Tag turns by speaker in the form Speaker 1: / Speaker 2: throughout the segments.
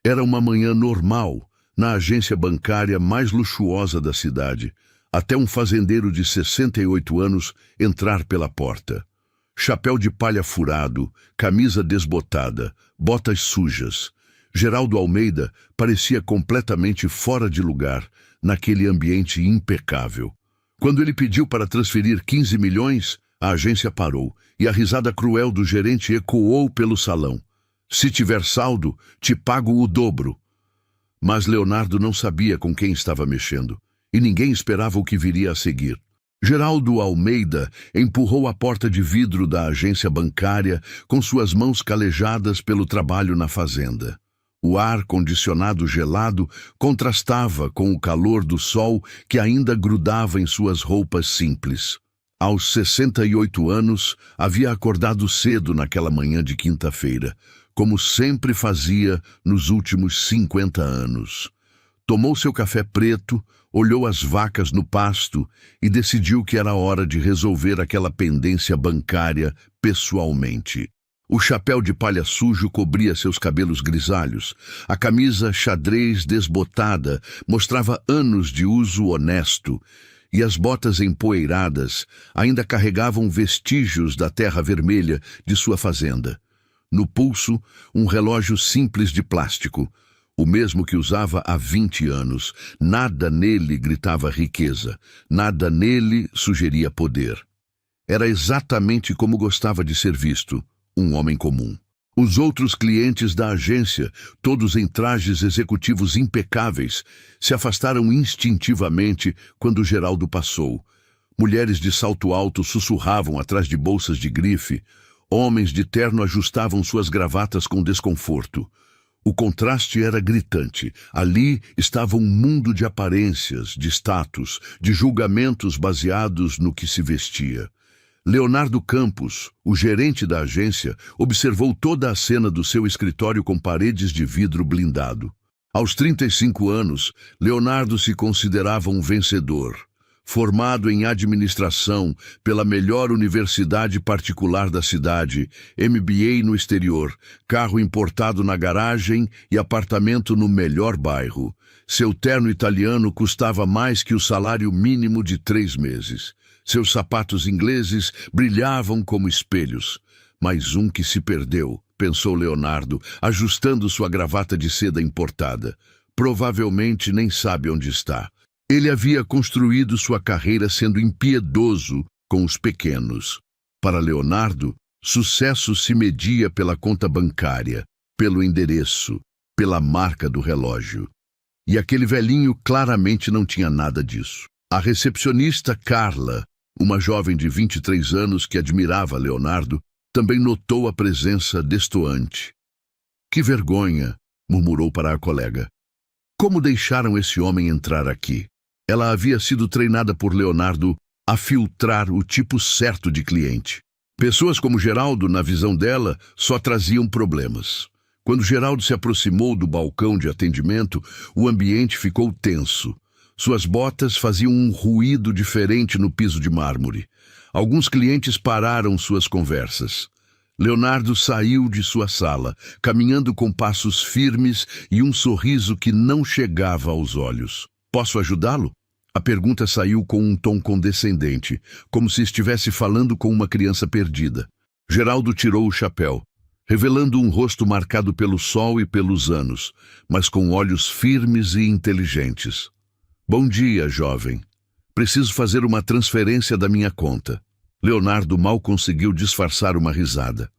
Speaker 1: Era uma manhã normal, na agência bancária mais luxuosa da cidade, até um fazendeiro de 68 anos entrar pela porta. Chapéu de palha furado, camisa desbotada, botas sujas. Geraldo Almeida parecia completamente fora de lugar naquele ambiente impecável. Quando ele pediu para transferir 15 milhões, a agência parou e a risada cruel do gerente ecoou pelo salão. Se tiver saldo, te pago o dobro. Mas Leonardo não sabia com quem estava mexendo, e ninguém esperava o que viria a seguir. Geraldo Almeida empurrou a porta de vidro da agência bancária com suas mãos calejadas pelo trabalho na fazenda. O ar-condicionado gelado contrastava com o calor do sol que ainda grudava em suas roupas simples. Aos 68 anos, havia acordado cedo naquela manhã de quinta-feira, como sempre fazia nos últimos 50 anos. Tomou seu café preto, olhou as vacas no pasto e decidiu que era hora de resolver aquela pendência bancária pessoalmente. O chapéu de palha sujo cobria seus cabelos grisalhos. A camisa xadrez desbotada mostrava anos de uso honesto, e as botas empoeiradas ainda carregavam vestígios da terra vermelha de sua fazenda. No pulso, um relógio simples de plástico, o mesmo que usava há 20 anos. Nada nele gritava riqueza, nada nele sugeria poder. Era exatamente como gostava de ser visto, um homem comum. Os outros clientes da agência, todos em trajes executivos impecáveis, se afastaram instintivamente quando Geraldo passou. Mulheres de salto alto sussurravam atrás de bolsas de grife. Homens de terno ajustavam suas gravatas com desconforto. O contraste era gritante. Ali estava um mundo de aparências, de status, de julgamentos baseados no que se vestia. Leonardo Campos, o gerente da agência, observou toda a cena do seu escritório com paredes de vidro blindado. Aos 35 anos, Leonardo se considerava um vencedor. Formado em administração pela melhor universidade particular da cidade, MBA no exterior, carro importado na garagem e apartamento no melhor bairro. Seu terno italiano custava mais que o salário mínimo de 3 meses. Seus sapatos ingleses brilhavam como espelhos. Mais um que se perdeu, pensou Leonardo, ajustando sua gravata de seda importada. Provavelmente nem sabe onde está. Ele havia construído sua carreira sendo impiedoso com os pequenos. Para Leonardo, sucesso se media pela conta bancária, pelo endereço, pela marca do relógio. E aquele velhinho claramente não tinha nada disso. A recepcionista Carla, uma jovem de 23 anos que admirava Leonardo, também notou a presença destoante. Que vergonha, murmurou para a colega. Como deixaram esse homem entrar aqui? Ela havia sido treinada por Leonardo a filtrar o tipo certo de cliente. Pessoas como Geraldo, na visão dela, só traziam problemas. Quando Geraldo se aproximou do balcão de atendimento, o ambiente ficou tenso. Suas botas faziam um ruído diferente no piso de mármore. Alguns clientes pararam suas conversas. Leonardo saiu de sua sala, caminhando com passos firmes e um sorriso que não chegava aos olhos. Posso ajudá-lo? A pergunta saiu com um tom condescendente, como se estivesse falando com uma criança perdida. Geraldo tirou o chapéu, revelando um rosto marcado pelo sol e pelos anos, mas com olhos firmes e inteligentes. Bom dia, jovem. Preciso fazer uma transferência da minha conta. Leonardo mal conseguiu disfarçar uma risada.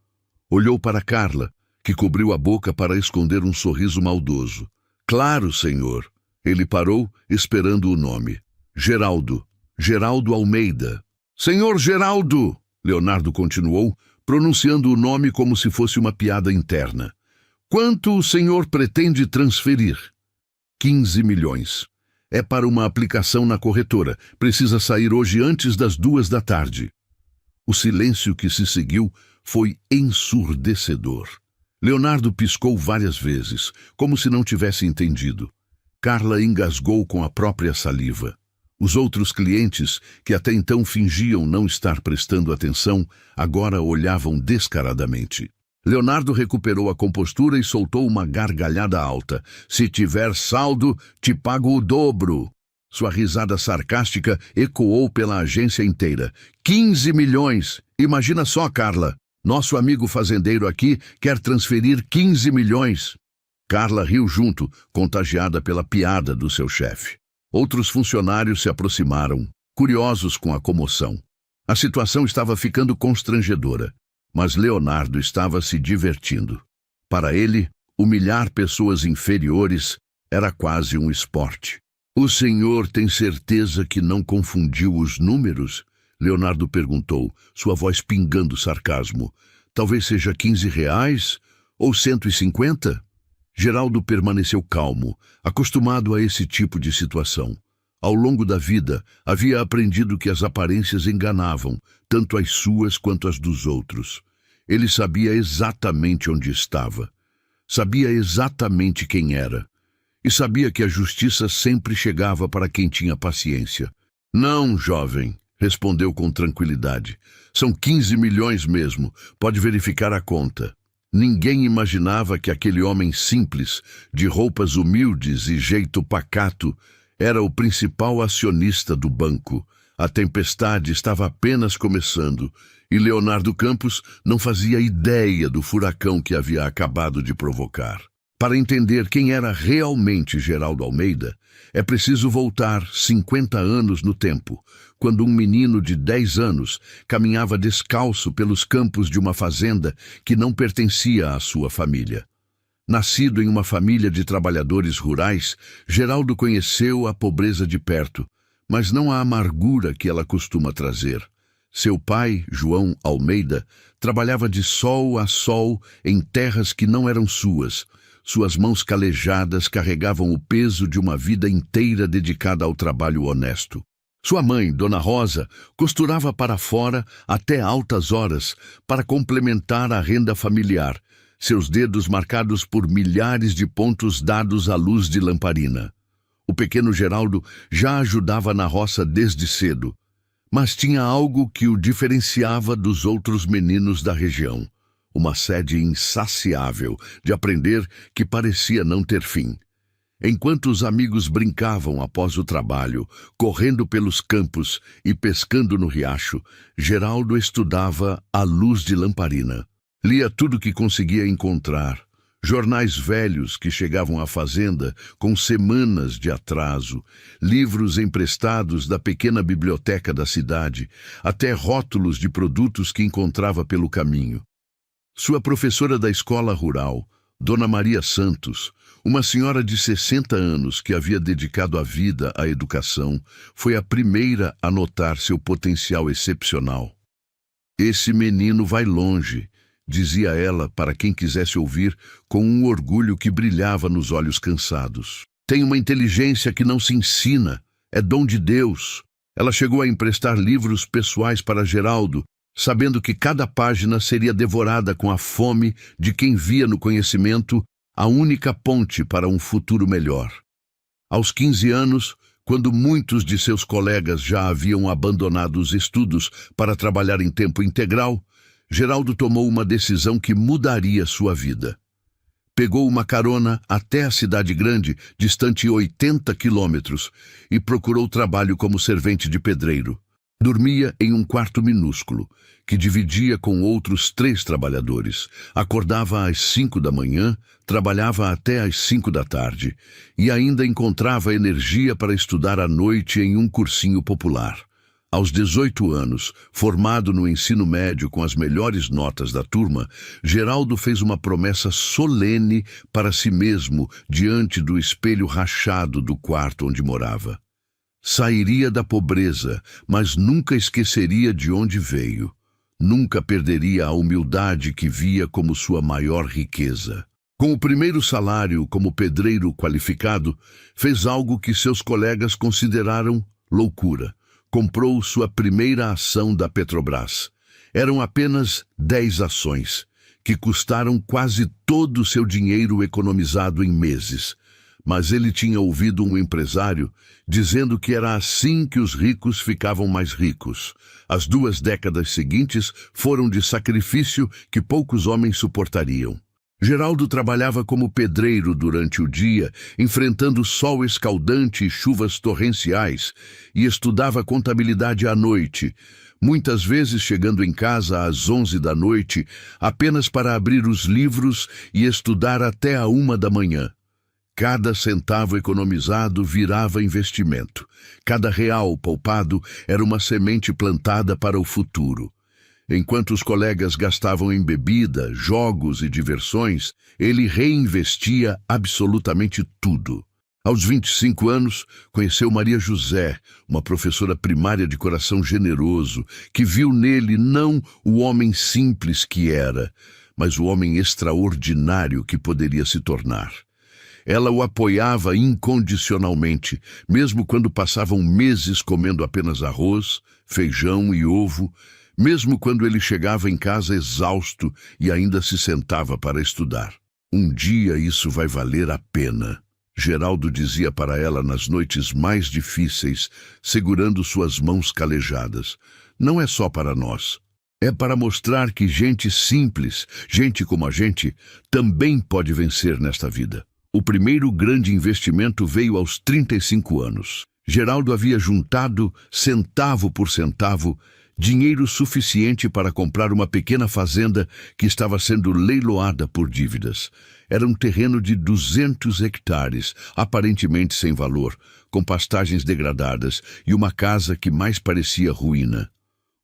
Speaker 1: Olhou para Carla, que cobriu a boca para esconder um sorriso maldoso. Claro, senhor. Ele parou, esperando o nome. Geraldo. Geraldo Almeida. Senhor Geraldo! Leonardo continuou, pronunciando o nome como se fosse uma piada interna. Quanto o senhor pretende transferir? 15 milhões. É para uma aplicação na corretora. Precisa sair hoje antes das 2 da tarde. O silêncio que se seguiu foi ensurdecedor. Leonardo piscou várias vezes, como se não tivesse entendido. Carla engasgou com a própria saliva. Os outros clientes, que até então fingiam não estar prestando atenção, agora olhavam descaradamente. Leonardo recuperou a compostura e soltou uma gargalhada alta. Se tiver saldo, te pago o dobro. Sua risada sarcástica ecoou pela agência inteira. 15 milhões! Imagina só, Carla. Nosso amigo fazendeiro aqui quer transferir 15 milhões. Carla riu junto, contagiada pela piada do seu chefe. Outros funcionários se aproximaram, curiosos com a comoção. A situação estava ficando constrangedora, mas Leonardo estava se divertindo. Para ele, humilhar pessoas inferiores era quase um esporte. O senhor tem certeza que não confundiu os números? Leonardo perguntou, sua voz pingando sarcasmo. Talvez seja 15 reais ou 150? Geraldo permaneceu calmo, acostumado a esse tipo de situação. Ao longo da vida, havia aprendido que as aparências enganavam, tanto as suas quanto as dos outros. Ele sabia exatamente onde estava. Sabia exatamente quem era. E sabia que a justiça sempre chegava para quem tinha paciência. Não, jovem, respondeu com tranquilidade. São 15 milhões mesmo, pode verificar a conta. Ninguém imaginava que aquele homem simples, de roupas humildes e jeito pacato, era o principal acionista do banco. A tempestade estava apenas começando e Leonardo Campos não fazia ideia do furacão que havia acabado de provocar. Para entender quem era realmente Geraldo Almeida, é preciso voltar 50 anos no tempo, quando um menino de 10 anos caminhava descalço pelos campos de uma fazenda que não pertencia à sua família. Nascido em uma família de trabalhadores rurais, Geraldo conheceu a pobreza de perto, mas não a amargura que ela costuma trazer. Seu pai, João Almeida, trabalhava de sol a sol em terras que não eram suas. Suas mãos calejadas carregavam o peso de uma vida inteira dedicada ao trabalho honesto. Sua mãe, Dona Rosa, costurava para fora até altas horas para complementar a renda familiar, seus dedos marcados por milhares de pontos dados à luz de lamparina. O pequeno Geraldo já ajudava na roça desde cedo, mas tinha algo que o diferenciava dos outros meninos da região. Uma sede insaciável de aprender que parecia não ter fim. Enquanto os amigos brincavam após o trabalho, correndo pelos campos e pescando no riacho, Geraldo estudava à luz de lamparina. Lia tudo que conseguia encontrar, jornais velhos que chegavam à fazenda com semanas de atraso, livros emprestados da pequena biblioteca da cidade, até rótulos de produtos que encontrava pelo caminho. Sua professora da escola rural, Dona Maria Santos, uma senhora de 60 anos que havia dedicado a vida à educação, foi a primeira a notar seu potencial excepcional. Esse menino vai longe, dizia ela para quem quisesse ouvir, com um orgulho que brilhava nos olhos cansados. Tem uma inteligência que não se ensina, é dom de Deus. Ela chegou a emprestar livros pessoais para Geraldo, sabendo que cada página seria devorada com a fome de quem via no conhecimento a única ponte para um futuro melhor. Aos 15 anos, quando muitos de seus colegas já haviam abandonado os estudos para trabalhar em tempo integral, Geraldo tomou uma decisão que mudaria sua vida. Pegou uma carona até a cidade grande, distante 80 quilômetros, e procurou trabalho como servente de pedreiro. Dormia em um quarto minúsculo, que dividia com outros 3 trabalhadores. Acordava às 5 da manhã, trabalhava até às 5 da tarde, e ainda encontrava energia para estudar à noite em um cursinho popular. Aos 18 anos, formado no ensino médio com as melhores notas da turma, Geraldo fez uma promessa solene para si mesmo diante do espelho rachado do quarto onde morava. Sairia da pobreza, mas nunca esqueceria de onde veio. Nunca perderia a humildade que via como sua maior riqueza. Com o primeiro salário como pedreiro qualificado, fez algo que seus colegas consideraram loucura. Comprou sua primeira ação da Petrobras. Eram apenas 10 ações, que custaram quase todo o seu dinheiro economizado em meses. Mas ele tinha ouvido um empresário dizendo que era assim que os ricos ficavam mais ricos. As 2 décadas seguintes foram de sacrifício que poucos homens suportariam. Geraldo trabalhava como pedreiro durante o dia, enfrentando sol escaldante e chuvas torrenciais, e estudava contabilidade à noite, muitas vezes chegando em casa às 11 da noite, apenas para abrir os livros e estudar até a 1 da manhã. Cada centavo economizado virava investimento. Cada real poupado era uma semente plantada para o futuro. Enquanto os colegas gastavam em bebida, jogos e diversões, ele reinvestia absolutamente tudo. Aos 25 anos, conheceu Maria José, uma professora primária de coração generoso, que viu nele não o homem simples que era, mas o homem extraordinário que poderia se tornar. Ela o apoiava incondicionalmente, mesmo quando passavam meses comendo apenas arroz, feijão e ovo, mesmo quando ele chegava em casa exausto e ainda se sentava para estudar. Um dia isso vai valer a pena, Geraldo dizia para ela nas noites mais difíceis, segurando suas mãos calejadas. Não é só para nós. É para mostrar que gente simples, gente como a gente, também pode vencer nesta vida. O primeiro grande investimento veio aos 35 anos. Geraldo havia juntado, centavo por centavo, dinheiro suficiente para comprar uma pequena fazenda que estava sendo leiloada por dívidas. Era um terreno de 200 hectares, aparentemente sem valor, com pastagens degradadas e uma casa que mais parecia ruína.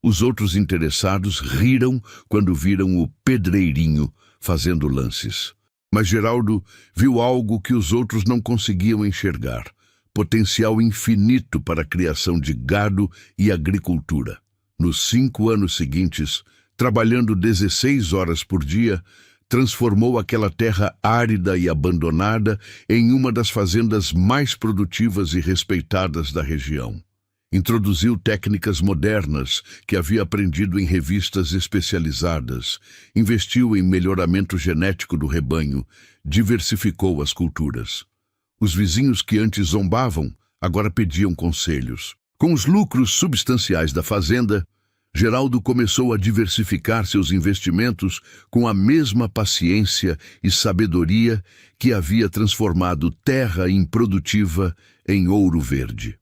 Speaker 1: Os outros interessados riram quando viram o pedreirinho fazendo lances. Mas Geraldo viu algo que os outros não conseguiam enxergar: potencial infinito para a criação de gado e agricultura. Nos 5 anos seguintes, trabalhando 16 horas por dia, transformou aquela terra árida e abandonada em uma das fazendas mais produtivas e respeitadas da região. Introduziu técnicas modernas que havia aprendido em revistas especializadas, investiu em melhoramento genético do rebanho, diversificou as culturas. Os vizinhos que antes zombavam, agora pediam conselhos. Com os lucros substanciais da fazenda, Geraldo começou a diversificar seus investimentos com a mesma paciência e sabedoria que havia transformado terra improdutiva em ouro verde.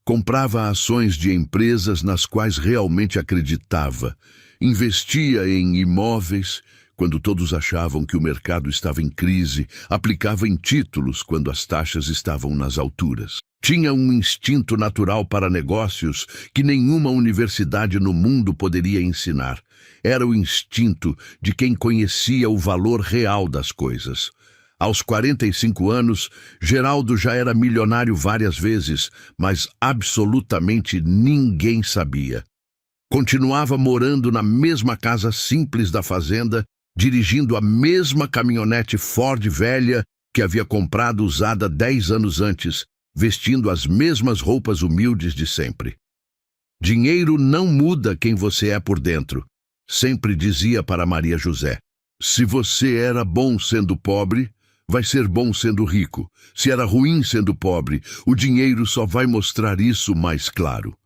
Speaker 1: Comprava ações de empresas nas quais realmente acreditava, investia em imóveis quando todos achavam que o mercado estava em crise, aplicava em títulos quando as taxas estavam nas alturas. Tinha um instinto natural para negócios que nenhuma universidade no mundo poderia ensinar. Era o instinto de quem conhecia o valor real das coisas. Aos 45 anos, Geraldo já era milionário várias vezes, mas absolutamente ninguém sabia. Continuava morando na mesma casa simples da fazenda, dirigindo a mesma caminhonete Ford velha que havia comprado usada 10 anos antes, vestindo as mesmas roupas humildes de sempre. Dinheiro não muda quem você é por dentro, sempre dizia para Maria José. Se você era bom sendo pobre, vai ser bom sendo rico. Se era ruim sendo pobre, o dinheiro só vai mostrar isso mais claro.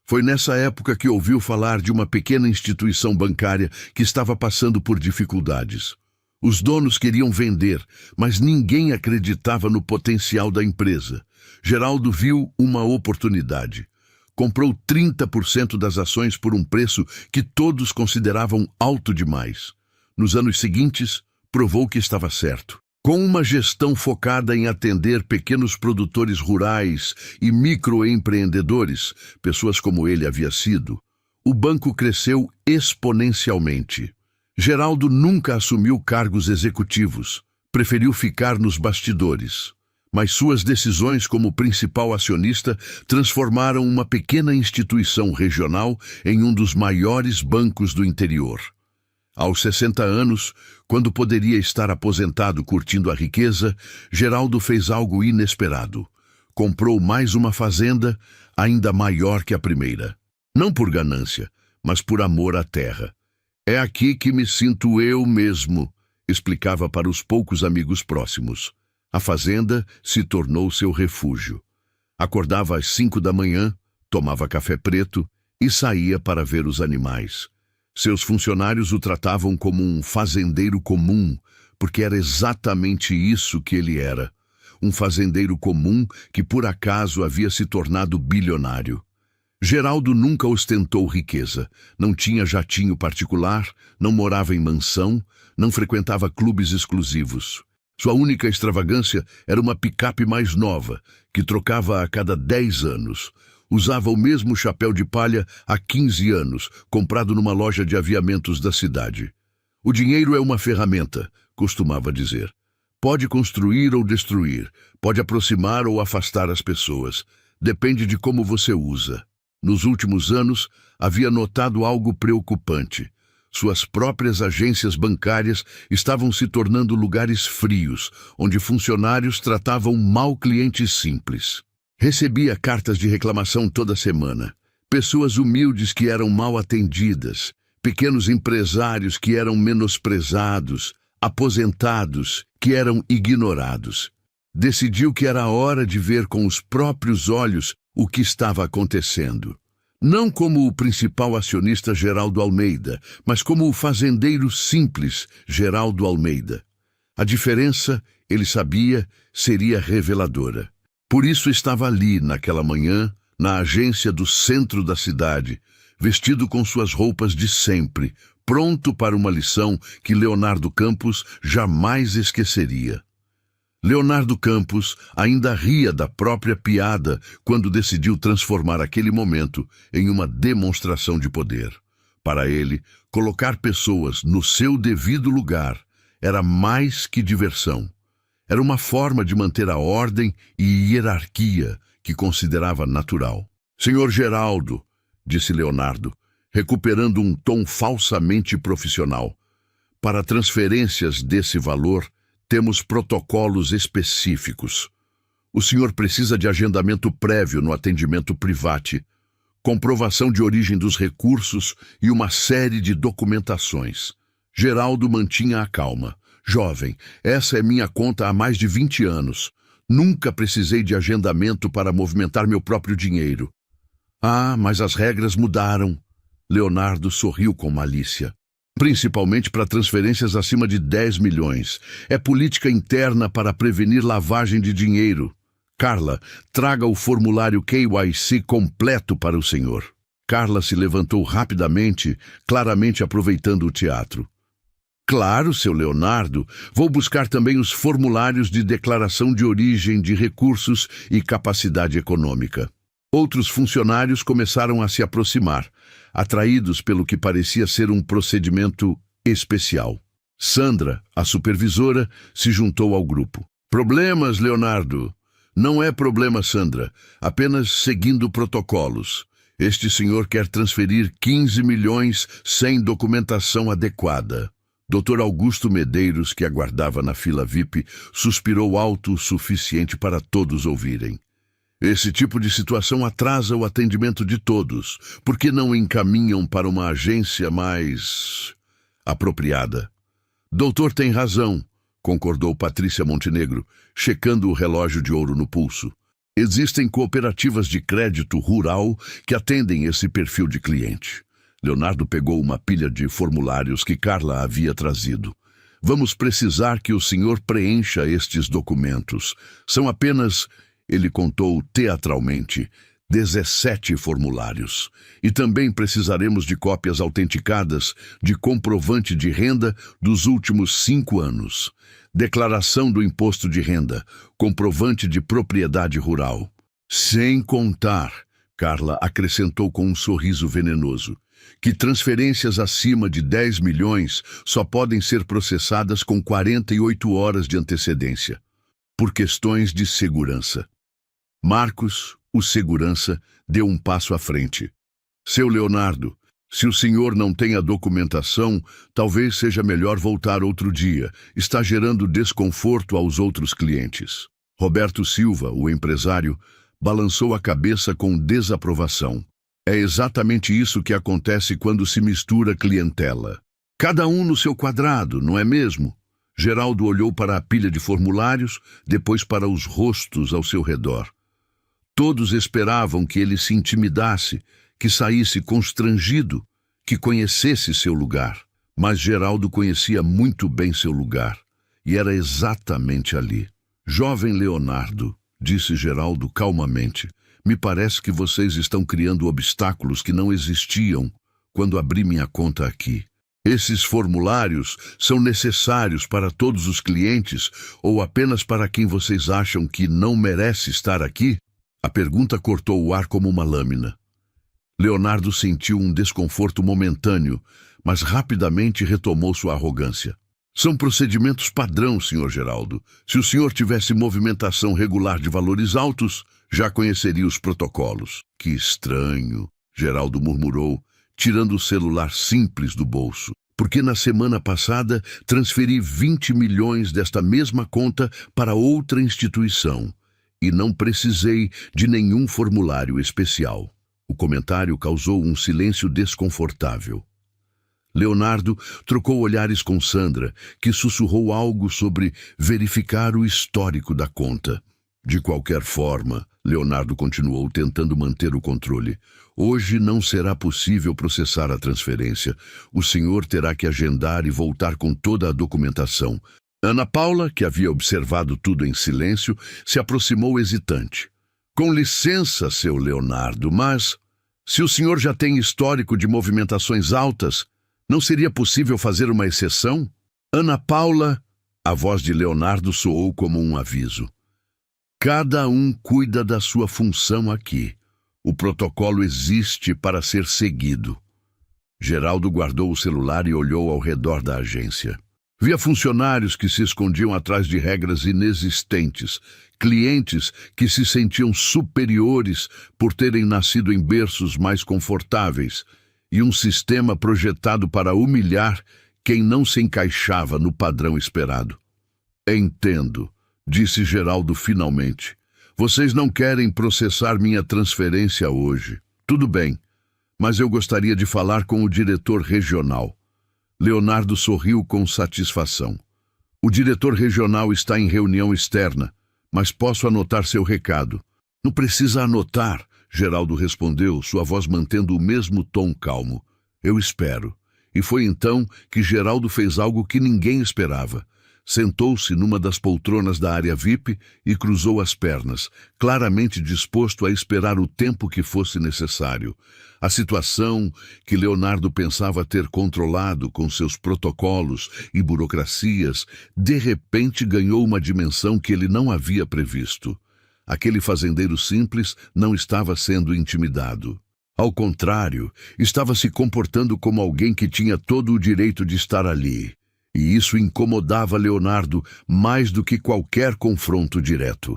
Speaker 1: Foi nessa época que ouviu falar de uma pequena instituição bancária que estava passando por dificuldades. Os donos queriam vender, mas ninguém acreditava no potencial da empresa. Geraldo viu uma oportunidade. Comprou 30% das ações por um preço que todos consideravam alto demais. Nos anos seguintes, provou que estava certo. Com uma gestão focada em atender pequenos produtores rurais e microempreendedores, pessoas como ele havia sido, o banco cresceu exponencialmente. Geraldo nunca assumiu cargos executivos, preferiu ficar nos bastidores. Mas suas decisões como principal acionista transformaram uma pequena instituição regional em um dos maiores bancos do interior. Aos 60 anos, quando poderia estar aposentado curtindo a riqueza, Geraldo fez algo inesperado. Comprou mais uma fazenda, ainda maior que a primeira. Não por ganância, mas por amor à terra. É aqui que me sinto eu mesmo, explicava para os poucos amigos próximos. A fazenda se tornou seu refúgio. Acordava às 5 da manhã, tomava café preto e saía para ver os animais. Seus funcionários o tratavam como um fazendeiro comum, porque era exatamente isso que ele era. Um fazendeiro comum que por acaso havia se tornado bilionário. Geraldo nunca ostentou riqueza, não tinha jatinho particular, não morava em mansão, não frequentava clubes exclusivos. Sua única extravagância era uma picape mais nova, que trocava a cada 10 anos. Usava o mesmo chapéu de palha há 15 anos, comprado numa loja de aviamentos da cidade. O dinheiro é uma ferramenta, costumava dizer. Pode construir ou destruir, pode aproximar ou afastar as pessoas. Depende de como você usa. Nos últimos anos, havia notado algo preocupante. Suas próprias agências bancárias estavam se tornando lugares frios, onde funcionários tratavam mal clientes simples. Recebia cartas de reclamação toda semana. Pessoas humildes que eram mal atendidas, pequenos empresários que eram menosprezados, aposentados que eram ignorados. Decidiu que era hora de ver com os próprios olhos o que estava acontecendo. Não como o principal acionista Geraldo Almeida, mas como o fazendeiro simples Geraldo Almeida. A diferença, ele sabia, seria reveladora. Por isso estava ali, naquela manhã, na agência do centro da cidade, vestido com suas roupas de sempre, pronto para uma lição que Leonardo Campos jamais esqueceria. Leonardo Campos ainda ria da própria piada quando decidiu transformar aquele momento em uma demonstração de poder. Para ele, colocar pessoas no seu devido lugar era mais que diversão. Era uma forma de manter a ordem e hierarquia que considerava natural. "Senhor Geraldo", disse Leonardo, recuperando um tom falsamente profissional, "para transferências desse valor, temos protocolos específicos. O senhor precisa de agendamento prévio no atendimento private, comprovação de origem dos recursos e uma série de documentações." Geraldo mantinha a calma. "Jovem, essa é minha conta há mais de 20 anos. Nunca precisei de agendamento para movimentar meu próprio dinheiro." "Ah, mas as regras mudaram." Leonardo sorriu com malícia. "Principalmente para transferências acima de 10 milhões. É política interna para prevenir lavagem de dinheiro. Carla, traga o formulário KYC completo para o senhor." Carla se levantou rapidamente, claramente aproveitando o teatro. "Claro, seu Leonardo, vou buscar também os formulários de declaração de origem de recursos e capacidade econômica." Outros funcionários começaram a se aproximar, atraídos pelo que parecia ser um procedimento especial. Sandra, a supervisora, se juntou ao grupo. "Problemas, Leonardo?" "Não é problema, Sandra. Apenas seguindo protocolos. Este senhor quer transferir 15 milhões sem documentação adequada." Dr. Augusto Medeiros, que aguardava na fila VIP, suspirou alto o suficiente para todos ouvirem. "Esse tipo de situação atrasa o atendimento de todos. Por que não encaminham para uma agência mais apropriada?" "Doutor tem razão", concordou Patrícia Montenegro, checando o relógio de ouro no pulso. "Existem cooperativas de crédito rural que atendem esse perfil de cliente." Leonardo pegou uma pilha de formulários que Carla havia trazido. "Vamos precisar que o senhor preencha estes documentos. São apenas..." Ele contou teatralmente 17 formulários. "E também precisaremos de cópias autenticadas de comprovante de renda dos últimos 5 anos, declaração do imposto de renda, comprovante de propriedade rural. Sem contar", Carla acrescentou com um sorriso venenoso, "que transferências acima de 10 milhões só podem ser processadas com 48 horas de antecedência, por questões de segurança." Marcos, o segurança, deu um passo à frente. "Seu Leonardo, se o senhor não tem a documentação, talvez seja melhor voltar outro dia. Está gerando desconforto aos outros clientes." Roberto Silva, o empresário, balançou a cabeça com desaprovação. "É exatamente isso que acontece quando se mistura clientela. Cada um no seu quadrado, não é mesmo?" Geraldo olhou para a pilha de formulários, depois para os rostos ao seu redor. Todos esperavam que ele se intimidasse, que saísse constrangido, que conhecesse seu lugar. Mas Geraldo conhecia muito bem seu lugar, e era exatamente ali. Jovem Leonardo, disse Geraldo calmamente, me parece que vocês estão criando obstáculos que não existiam quando abri minha conta aqui. Esses formulários são necessários para todos os clientes ou apenas para quem vocês acham que não merece estar aqui? A pergunta cortou o ar como uma lâmina. Leonardo sentiu um desconforto momentâneo, mas rapidamente retomou sua arrogância. São procedimentos padrão, Sr. Geraldo. Se o senhor tivesse movimentação regular de valores altos, já conheceria os protocolos. Que estranho, Geraldo murmurou, tirando o celular simples do bolso. Porque na semana passada transferi 20 milhões desta mesma conta para outra instituição e não precisei de nenhum formulário especial. O comentário causou um silêncio desconfortável. Leonardo trocou olhares com Sandra, que sussurrou algo sobre verificar o histórico da conta. De qualquer forma, Leonardo continuou tentando manter o controle. Hoje não será possível processar a transferência. O senhor terá que agendar e voltar com toda a documentação. Ana Paula, que havia observado tudo em silêncio, se aproximou hesitante. Com licença, seu Leonardo, mas se o senhor já tem histórico de movimentações altas, não seria possível fazer uma exceção? Ana Paula, a voz de Leonardo soou como um aviso. Cada um cuida da sua função aqui. O protocolo existe para ser seguido. Geraldo guardou o celular e olhou ao redor da agência. Via funcionários que se escondiam atrás de regras inexistentes, clientes que se sentiam superiores por terem nascido em berços mais confortáveis, e um sistema projetado para humilhar quem não se encaixava no padrão esperado. Entendo, disse Geraldo finalmente. Vocês não querem processar minha transferência hoje. Tudo bem, mas eu gostaria de falar com o diretor regional. Leonardo sorriu com satisfação. O diretor regional está em reunião externa, mas posso anotar seu recado. Não precisa anotar, Geraldo respondeu, sua voz mantendo o mesmo tom calmo. Eu espero. E foi então que Geraldo fez algo que ninguém esperava. Sentou-se numa das poltronas da área VIP e cruzou as pernas, claramente disposto a esperar o tempo que fosse necessário. A situação que Leonardo pensava ter controlado com seus protocolos e burocracias, de repente ganhou uma dimensão que ele não havia previsto. Aquele fazendeiro simples não estava sendo intimidado. Ao contrário, estava se comportando como alguém que tinha todo o direito de estar ali. E isso incomodava Leonardo mais do que qualquer confronto direto.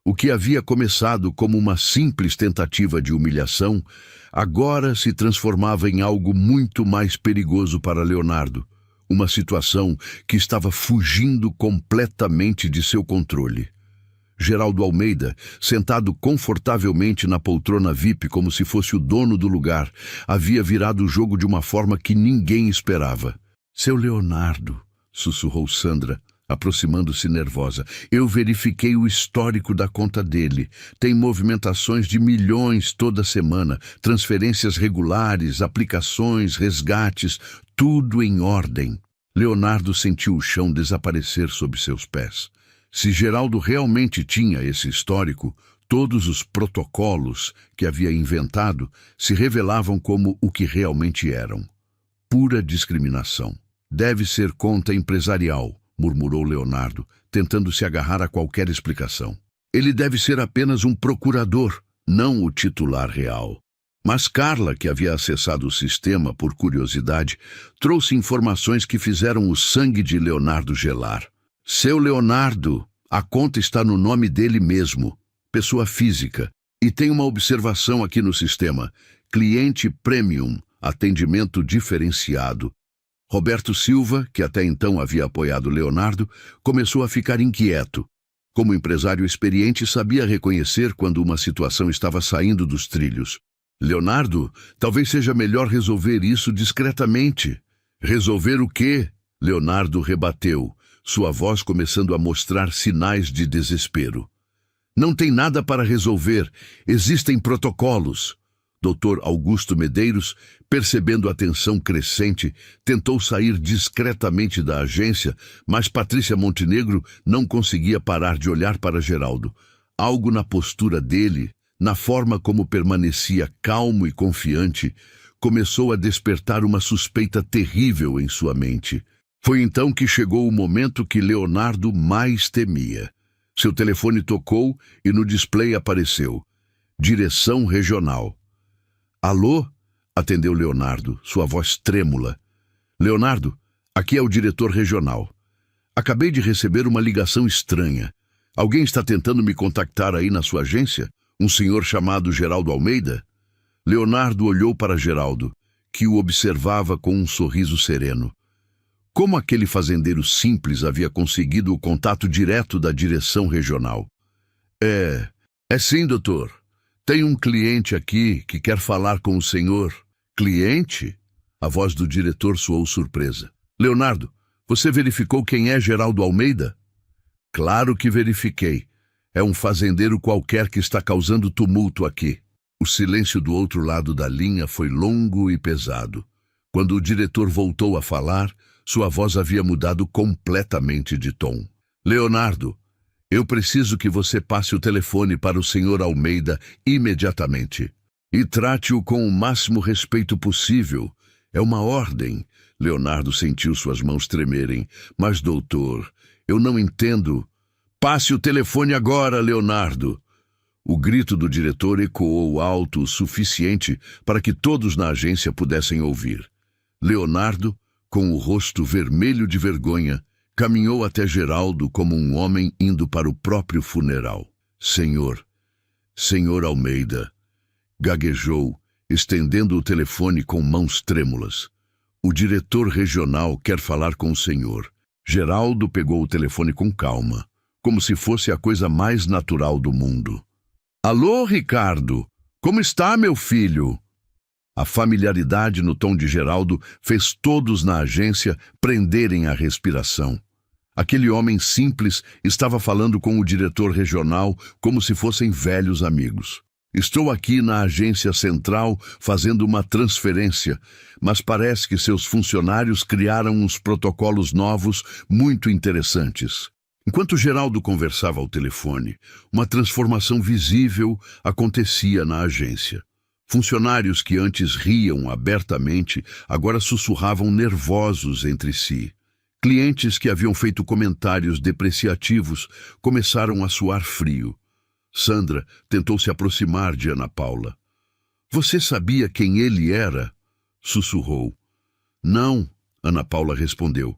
Speaker 1: O que havia começado como uma simples tentativa de humilhação, agora se transformava em algo muito mais perigoso para Leonardo. Uma situação que estava fugindo completamente de seu controle. Geraldo Almeida, sentado confortavelmente na poltrona VIP como se fosse o dono do lugar, havia virado o jogo de uma forma que ninguém esperava. Seu Leonardo, sussurrou Sandra, aproximando-se nervosa, eu verifiquei o histórico da conta dele. Tem movimentações de milhões toda semana, transferências regulares, aplicações, resgates, tudo em ordem. Leonardo sentiu o chão desaparecer sob seus pés. Se Geraldo realmente tinha esse histórico, todos os protocolos que havia inventado se revelavam como o que realmente eram. Pura discriminação. Deve ser conta empresarial, murmurou Leonardo, tentando se agarrar a qualquer explicação. Ele deve ser apenas um procurador, não o titular real. Mas Carla, que havia acessado o sistema por curiosidade, trouxe informações que fizeram o sangue de Leonardo gelar. Seu Leonardo, a conta está no nome dele mesmo, pessoa física, e tem uma observação aqui no sistema, cliente premium, atendimento diferenciado. Roberto Silva, que até então havia apoiado Leonardo, começou a ficar inquieto. Como empresário experiente, sabia reconhecer quando uma situação estava saindo dos trilhos. Leonardo, talvez seja melhor resolver isso discretamente. Resolver o quê? Leonardo rebateu. sua voz começando a mostrar sinais de desespero. Não tem nada para resolver, existem protocolos. Dr. Augusto Medeiros, percebendo a tensão crescente, tentou sair discretamente da agência, mas Patrícia Montenegro não conseguia parar de olhar para Geraldo. Algo na postura dele, na forma como permanecia calmo e confiante, começou a despertar uma suspeita terrível em sua mente. Foi então que chegou o momento que Leonardo mais temia. Seu telefone tocou e no display apareceu: Direção Regional. Alô? Atendeu Leonardo, sua voz trêmula. Leonardo, aqui é o diretor regional. Acabei de receber uma ligação estranha. Alguém está tentando me contactar aí na sua agência? Um senhor chamado Geraldo Almeida? Leonardo olhou para Geraldo, que o observava com um sorriso sereno. Como aquele fazendeiro simples havia conseguido o contato direto da direção regional? É sim, doutor. Tem um cliente aqui que quer falar com o senhor. Cliente? A voz do diretor soou surpresa. Leonardo, você verificou quem é Geraldo Almeida? Claro que verifiquei. É um fazendeiro qualquer que está causando tumulto aqui. O silêncio do outro lado da linha foi longo e pesado. Quando o diretor voltou a falar, sua voz havia mudado completamente de tom. Leonardo, eu preciso que você passe o telefone para o senhor Almeida imediatamente. E trate-o com o máximo respeito possível. É uma ordem. Leonardo sentiu suas mãos tremerem. Mas, doutor, eu não entendo. Passe o telefone agora, Leonardo. O grito do diretor ecoou alto o suficiente para que todos na agência pudessem ouvir. Leonardo, com o rosto vermelho de vergonha, caminhou até Geraldo como um homem indo para o próprio funeral. Senhor Almeida, gaguejou, estendendo o telefone com mãos trêmulas. O diretor regional quer falar com o senhor. Geraldo pegou o telefone com calma, como se fosse a coisa mais natural do mundo. Alô, Ricardo, como está, meu filho? A familiaridade no tom de Geraldo fez todos na agência prenderem a respiração. Aquele homem simples estava falando com o diretor regional como se fossem velhos amigos. Estou aqui na agência central fazendo uma transferência, mas parece que seus funcionários criaram uns protocolos novos muito interessantes. Enquanto Geraldo conversava ao telefone, uma transformação visível acontecia na agência. Funcionários que antes riam abertamente agora sussurravam nervosos entre si. Clientes que haviam feito comentários depreciativos começaram a suar frio. Sandra tentou se aproximar de Ana Paula. Você sabia quem ele era? Sussurrou. Não, Ana Paula respondeu.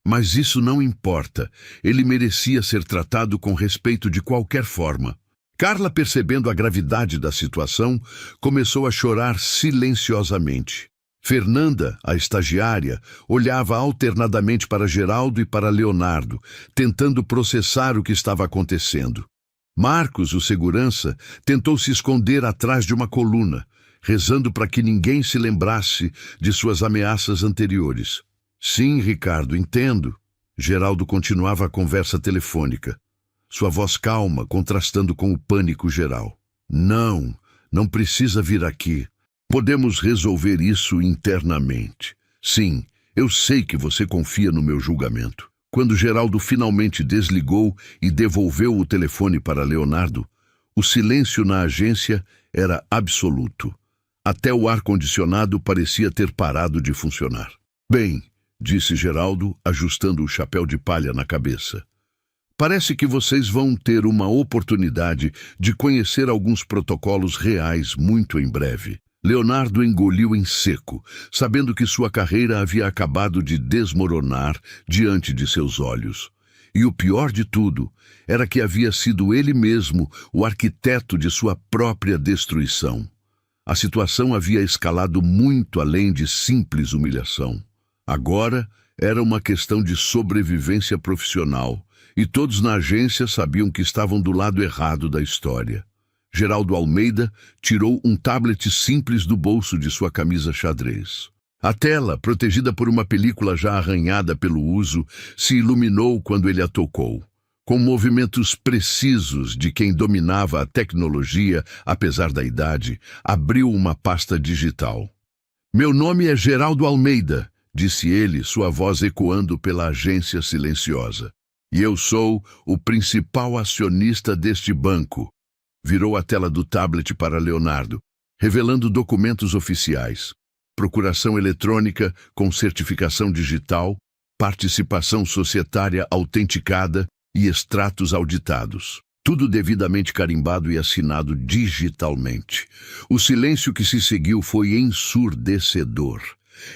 Speaker 1: Mas isso não importa. Ele merecia ser tratado com respeito de qualquer forma. Carla, percebendo a gravidade da situação, começou a chorar silenciosamente. Fernanda, a estagiária, olhava alternadamente para Geraldo e para Leonardo, tentando processar o que estava acontecendo. Marcos, o segurança, tentou se esconder atrás de uma coluna, rezando para que ninguém se lembrasse de suas ameaças anteriores. Sim, Ricardo, entendo. Geraldo continuava a conversa telefônica, sua voz calma, contrastando com o pânico geral. Não precisa vir aqui. Podemos resolver isso internamente. Sim, eu sei que você confia no meu julgamento. Quando Geraldo finalmente desligou e devolveu o telefone para Leonardo, o silêncio na agência era absoluto. Até o ar-condicionado parecia ter parado de funcionar. Bem, disse Geraldo, ajustando o chapéu de palha na cabeça. Parece que vocês vão ter uma oportunidade de conhecer alguns protocolos reais muito em breve. Leonardo engoliu em seco, sabendo que sua carreira havia acabado de desmoronar diante de seus olhos. E o pior de tudo era que havia sido ele mesmo o arquiteto de sua própria destruição. A situação havia escalado muito além de simples humilhação. Agora era uma questão de sobrevivência profissional, e todos na agência sabiam que estavam do lado errado da história. Geraldo Almeida tirou um tablet simples do bolso de sua camisa xadrez. A tela, protegida por uma película já arranhada pelo uso, se iluminou quando ele a tocou. Com movimentos precisos de quem dominava a tecnologia, apesar da idade, abriu uma pasta digital. "Meu nome é Geraldo Almeida", disse ele, sua voz ecoando pela agência silenciosa. "E eu sou o principal acionista deste banco." Virou a tela do tablet para Leonardo, revelando documentos oficiais. Procuração eletrônica com certificação digital, participação societária autenticada e extratos auditados. Tudo devidamente carimbado e assinado digitalmente. O silêncio que se seguiu foi ensurdecedor.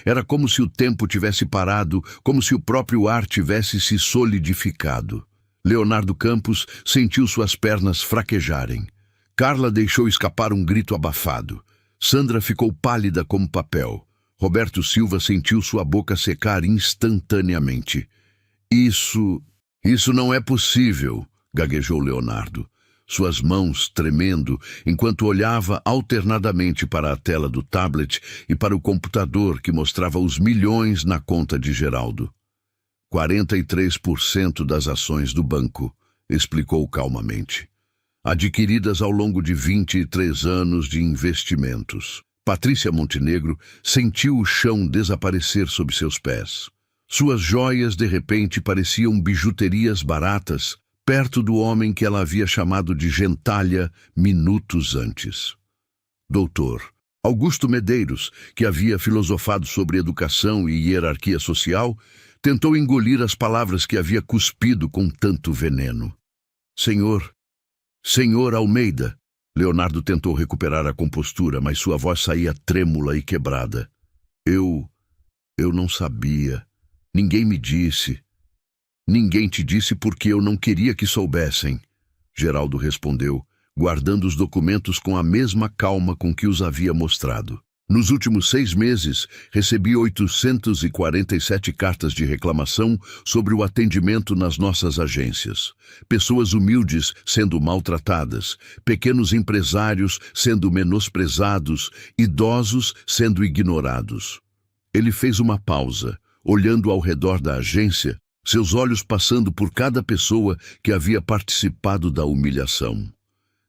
Speaker 1: Era como se o tempo tivesse parado, como se o próprio ar tivesse se solidificado. Leonardo Campos sentiu suas pernas fraquejarem. Carla deixou escapar um grito abafado. Sandra ficou pálida como papel. Roberto Silva sentiu sua boca secar instantaneamente. Isso não é possível", gaguejou Leonardo, suas mãos tremendo, enquanto olhava alternadamente para a tela do tablet e para o computador que mostrava os milhões na conta de Geraldo. 43% das ações do banco, explicou calmamente, adquiridas ao longo de 23 anos de investimentos. Patrícia Montenegro sentiu o chão desaparecer sob seus pés. Suas joias, de repente, pareciam bijuterias baratas, perto do homem que ela havia chamado de gentalha minutos antes. Doutor Augusto Medeiros, que havia filosofado sobre educação e hierarquia social, tentou engolir as palavras que havia cuspido com tanto veneno. Senhor Almeida." Leonardo tentou recuperar a compostura, mas sua voz saía trêmula e quebrada. Eu não sabia. Ninguém me disse. Ninguém te disse porque eu não queria que soubessem." Geraldo respondeu, guardando os documentos com a mesma calma com que os havia mostrado. "Nos últimos 6 meses, recebi 847 cartas de reclamação sobre o atendimento nas nossas agências. Pessoas humildes sendo maltratadas, pequenos empresários sendo menosprezados, idosos sendo ignorados." Ele fez uma pausa, olhando ao redor da agência, seus olhos passando por cada pessoa que havia participado da humilhação.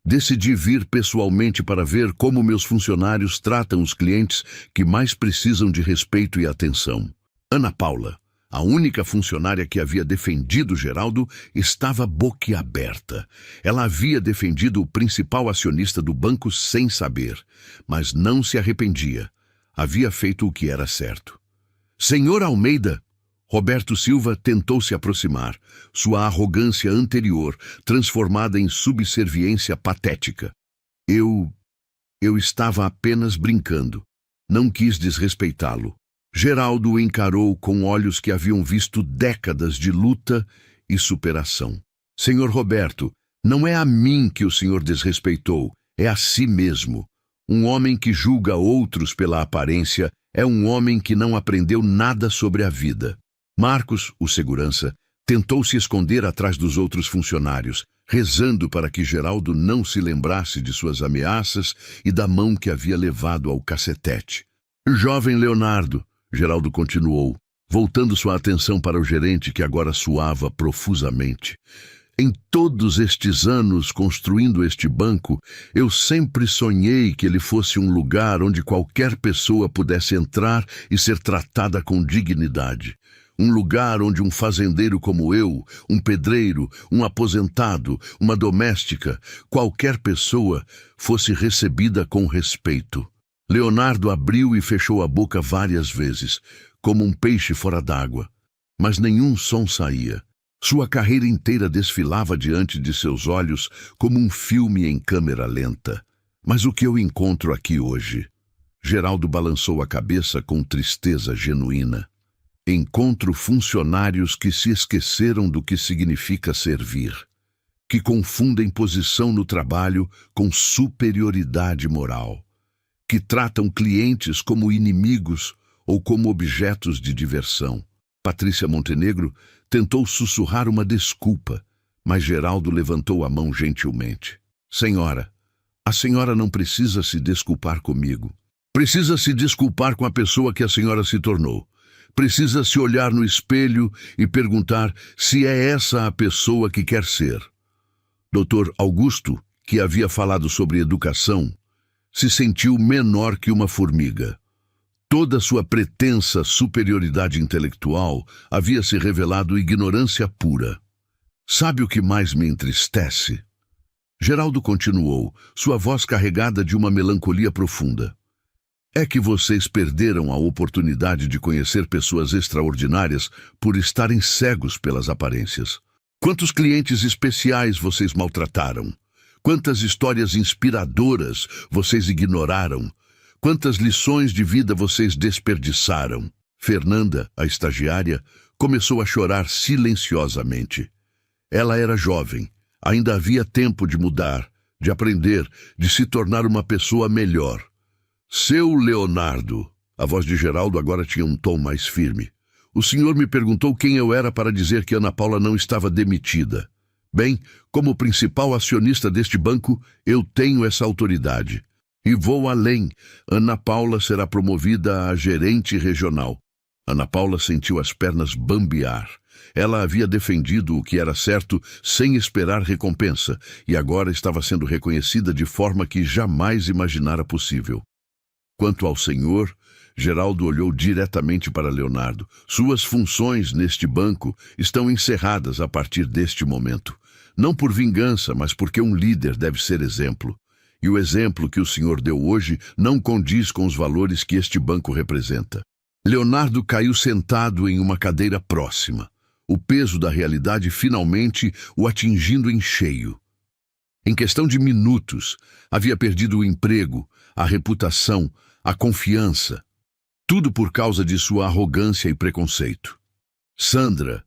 Speaker 1: "Decidi vir pessoalmente para ver como meus funcionários tratam os clientes que mais precisam de respeito e atenção." Ana Paula, a única funcionária que havia defendido Geraldo, estava boquiaberta. Ela havia defendido o principal acionista do banco sem saber, mas não se arrependia. Havia feito o que era certo. "Senhor Almeida!" Roberto Silva tentou se aproximar, sua arrogância anterior transformada em subserviência patética. Eu estava apenas brincando. Não quis desrespeitá-lo." Geraldo o encarou com olhos que haviam visto décadas de luta e superação. "Senhor Roberto, não é a mim que o senhor desrespeitou, é a si mesmo. Um homem que julga outros pela aparência é um homem que não aprendeu nada sobre a vida." Marcos, o segurança, tentou se esconder atrás dos outros funcionários, rezando para que Geraldo não se lembrasse de suas ameaças e da mão que havia levado ao cacetete. "Jovem Leonardo", Geraldo continuou, voltando sua atenção para o gerente que agora suava profusamente. "Em todos estes anos construindo este banco, eu sempre sonhei que ele fosse um lugar onde qualquer pessoa pudesse entrar e ser tratada com dignidade. Um lugar onde um fazendeiro como eu, um pedreiro, um aposentado, uma doméstica, qualquer pessoa fosse recebida com respeito." Leonardo abriu e fechou a boca várias vezes, como um peixe fora d'água, mas nenhum som saía. Sua carreira inteira desfilava diante de seus olhos como um filme em câmera lenta. "Mas o que eu encontro aqui hoje?" Geraldo balançou a cabeça com tristeza genuína. "Encontro funcionários que se esqueceram do que significa servir, que confundem posição no trabalho com superioridade moral, que tratam clientes como inimigos ou como objetos de diversão." Patrícia Montenegro tentou sussurrar uma desculpa, mas Geraldo levantou a mão gentilmente. "Senhora, a senhora não precisa se desculpar comigo. Precisa se desculpar com a pessoa que a senhora se tornou. Precisa se olhar no espelho e perguntar se é essa a pessoa que quer ser. Dr. Augusto, que havia falado sobre educação, se sentiu menor que uma formiga. Toda sua pretensa superioridade intelectual havia se revelado ignorância pura. Sabe o que mais me entristece? Geraldo continuou, sua voz carregada de uma melancolia profunda. É que vocês perderam a oportunidade de conhecer pessoas extraordinárias por estarem cegos pelas aparências. Quantos clientes especiais vocês maltrataram? Quantas histórias inspiradoras vocês ignoraram? Quantas lições de vida vocês desperdiçaram? Fernanda, a estagiária, começou a chorar silenciosamente. Ela era jovem, ainda havia tempo de mudar, de aprender, de se tornar uma pessoa melhor. Seu Leonardo, a voz de Geraldo agora tinha um tom mais firme. O senhor me perguntou quem eu era para dizer que Ana Paula não estava demitida. Bem, como principal acionista deste banco, eu tenho essa autoridade. E vou além. Ana Paula será promovida a gerente regional. Ana Paula sentiu as pernas bambear. Ela havia defendido o que era certo sem esperar recompensa, e agora estava sendo reconhecida de forma que jamais imaginara possível. Quanto ao senhor, Geraldo olhou diretamente para Leonardo. Suas funções neste banco estão encerradas a partir deste momento. Não por vingança, mas porque um líder deve ser exemplo. E o exemplo que o senhor deu hoje não condiz com os valores que este banco representa. Leonardo caiu sentado em uma cadeira próxima, o peso da realidade finalmente o atingindo em cheio. Em questão de minutos, havia perdido o emprego, a reputação, a confiança. Tudo por causa de sua arrogância e preconceito. Sandra,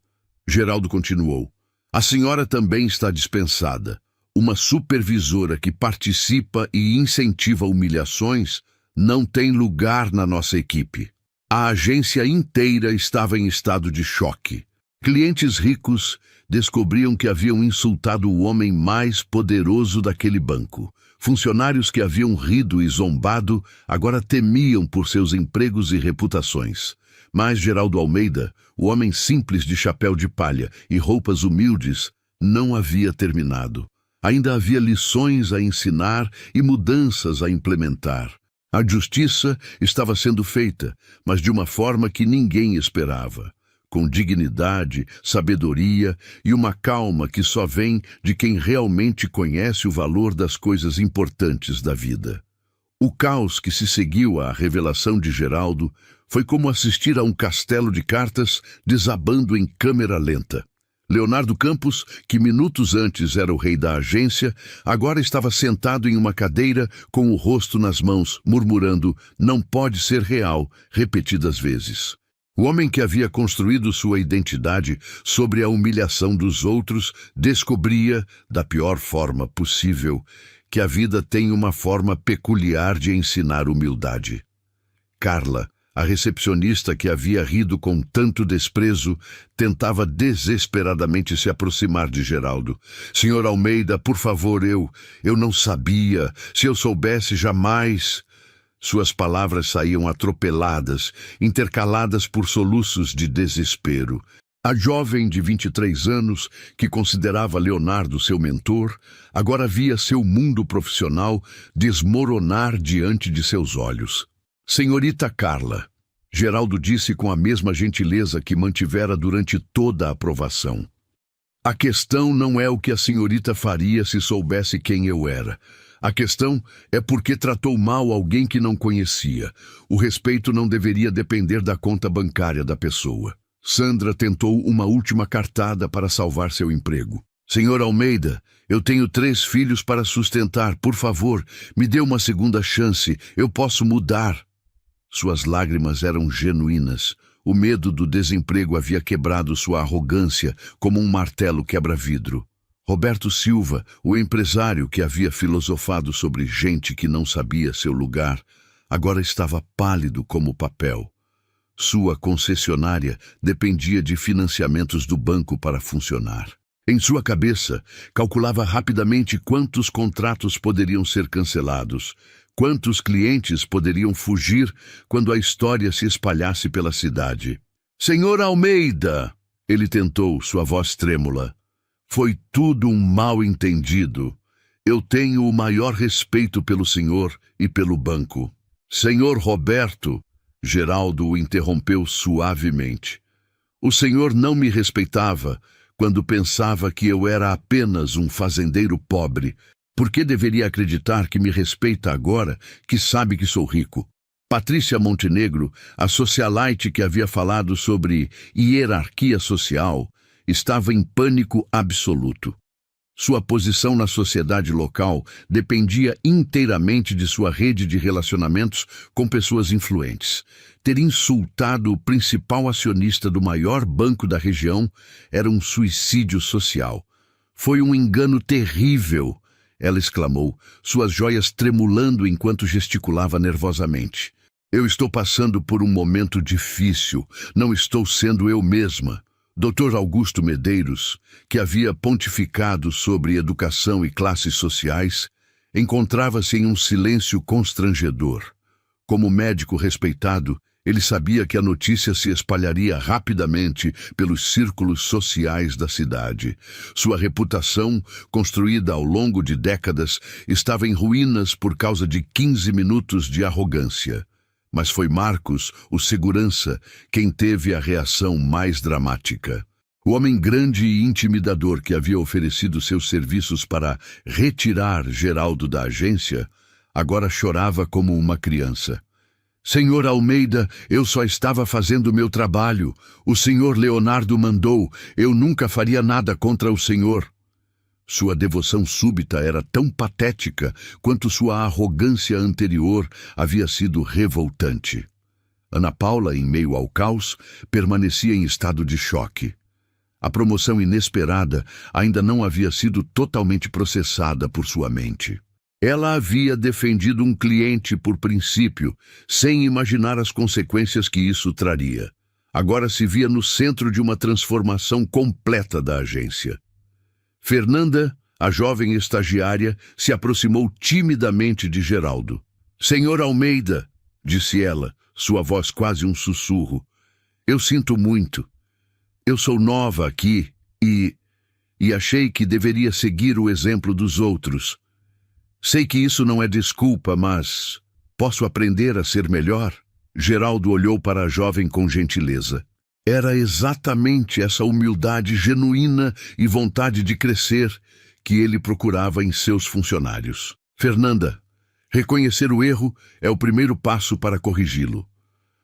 Speaker 1: Geraldo continuou, a senhora também está dispensada. Uma supervisora que participa e incentiva humilhações não tem lugar na nossa equipe. A agência inteira estava em estado de choque. Clientes ricos descobriam que haviam insultado o homem mais poderoso daquele banco. Funcionários que haviam rido e zombado agora temiam por seus empregos e reputações. Mas Geraldo Almeida, o homem simples de chapéu de palha e roupas humildes, não havia terminado. Ainda havia lições a ensinar e mudanças a implementar. A justiça estava sendo feita, mas de uma forma que ninguém esperava. Com dignidade, sabedoria e uma calma que só vem de quem realmente conhece o valor das coisas importantes da vida. O caos que se seguiu à revelação de Geraldo foi como assistir a um castelo de cartas desabando em câmera lenta. Leonardo Campos, que minutos antes era o rei da agência, agora estava sentado em uma cadeira com o rosto nas mãos, murmurando "não pode ser real" repetidas vezes. O homem que havia construído sua identidade sobre a humilhação dos outros descobria, da pior forma possível, que a vida tem uma forma peculiar de ensinar humildade. Carla, a recepcionista que havia rido com tanto desprezo, tentava desesperadamente se aproximar de Geraldo. "Senhor Almeida, por favor, eu não sabia. Se eu soubesse, jamais..." Suas palavras saíam atropeladas, intercaladas por soluços de desespero. A jovem de 23 anos, que considerava Leonardo seu mentor, agora via seu mundo profissional desmoronar diante de seus olhos. "Senhorita Carla", Geraldo disse com a mesma gentileza que mantivera durante toda a aprovação. "A questão não é o que a senhorita faria se soubesse quem eu era. A questão é porque tratou mal alguém que não conhecia. O respeito não deveria depender da conta bancária da pessoa." Sandra tentou uma última cartada para salvar seu emprego. "Senhor Almeida, eu tenho 3 filhos para sustentar. Por favor, me dê uma segunda chance. Eu posso mudar." Suas lágrimas eram genuínas. O medo do desemprego havia quebrado sua arrogância como um martelo quebra-vidro. Roberto Silva, o empresário que havia filosofado sobre gente que não sabia seu lugar, agora estava pálido como papel. Sua concessionária dependia de financiamentos do banco para funcionar. Em sua cabeça, calculava rapidamente quantos contratos poderiam ser cancelados, Quantos clientes poderiam fugir quando a história se espalhasse pela cidade? Senhor Almeida! Ele tentou, sua voz trêmula. Foi tudo um mal-entendido. Eu tenho o maior respeito pelo senhor e pelo banco. Senhor Roberto, Geraldo o interrompeu suavemente. O senhor não me respeitava quando pensava que eu era apenas um fazendeiro pobre. Por que deveria acreditar que me respeita agora que sabe que sou rico? Patrícia Montenegro, a socialite que havia falado sobre hierarquia social, estava em pânico absoluto. Sua posição na sociedade local dependia inteiramente de sua rede de relacionamentos com pessoas influentes. Ter insultado o principal acionista do maior banco da região era um suicídio social. Foi um engano terrível, ela exclamou, suas joias tremulando enquanto gesticulava nervosamente. Eu estou passando por um momento difícil, não estou sendo eu mesma. Dr. Augusto Medeiros, que havia pontificado sobre educação e classes sociais, encontrava-se em um silêncio constrangedor. Como médico respeitado, ele sabia que a notícia se espalharia rapidamente pelos círculos sociais da cidade. Sua reputação, construída ao longo de décadas, estava em ruínas por causa de 15 minutos de arrogância. Mas foi Marcos, o segurança, quem teve a reação mais dramática. O homem grande e intimidador que havia oferecido seus serviços para retirar Geraldo da agência, agora chorava como uma criança. Senhor Almeida, eu só estava fazendo meu trabalho. O senhor Leonardo mandou. Eu nunca faria nada contra o senhor. Sua devoção súbita era tão patética quanto sua arrogância anterior havia sido revoltante. Ana Paula, em meio ao caos, permanecia em estado de choque. A promoção inesperada ainda não havia sido totalmente processada por sua mente. Ela havia defendido um cliente por princípio, sem imaginar as consequências que isso traria. Agora se via no centro de uma transformação completa da agência. Fernanda, a jovem estagiária, se aproximou timidamente de Geraldo. Senhor Almeida, disse ela, sua voz quase um sussurro. Eu sinto muito. Eu sou nova aqui e achei que deveria seguir o exemplo dos outros. Sei que isso não é desculpa, mas posso aprender a ser melhor? Geraldo olhou para a jovem com gentileza. Era exatamente essa humildade genuína e vontade de crescer que ele procurava em seus funcionários. Fernanda, reconhecer o erro é o primeiro passo para corrigi-lo.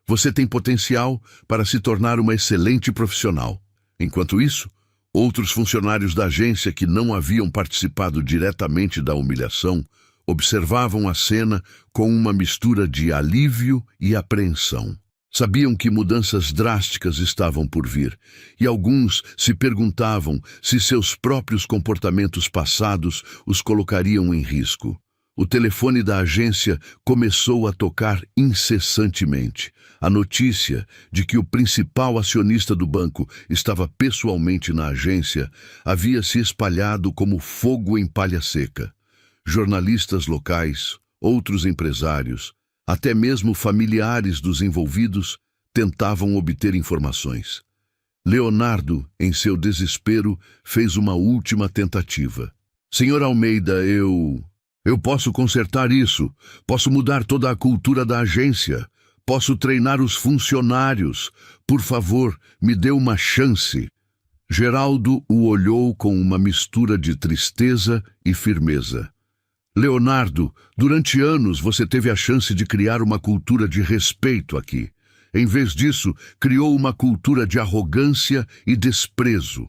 Speaker 1: Você tem potencial para se tornar uma excelente profissional. Enquanto isso, outros funcionários da agência que não haviam participado diretamente da humilhação observavam a cena com uma mistura de alívio e apreensão. Sabiam que mudanças drásticas estavam por vir, e alguns se perguntavam se seus próprios comportamentos passados os colocariam em risco. O telefone da agência começou a tocar incessantemente. A notícia de que o principal acionista do banco estava pessoalmente na agência havia se espalhado como fogo em palha seca. Jornalistas locais, outros empresários, até mesmo familiares dos envolvidos tentavam obter informações. Leonardo, em seu desespero, fez uma última tentativa. Senhor Almeida, eu posso consertar isso. Posso mudar toda a cultura da agência. Posso treinar os funcionários. Por favor, me dê uma chance. Geraldo o olhou com uma mistura de tristeza e firmeza. Leonardo, durante anos você teve a chance de criar uma cultura de respeito aqui. Em vez disso, criou uma cultura de arrogância e desprezo.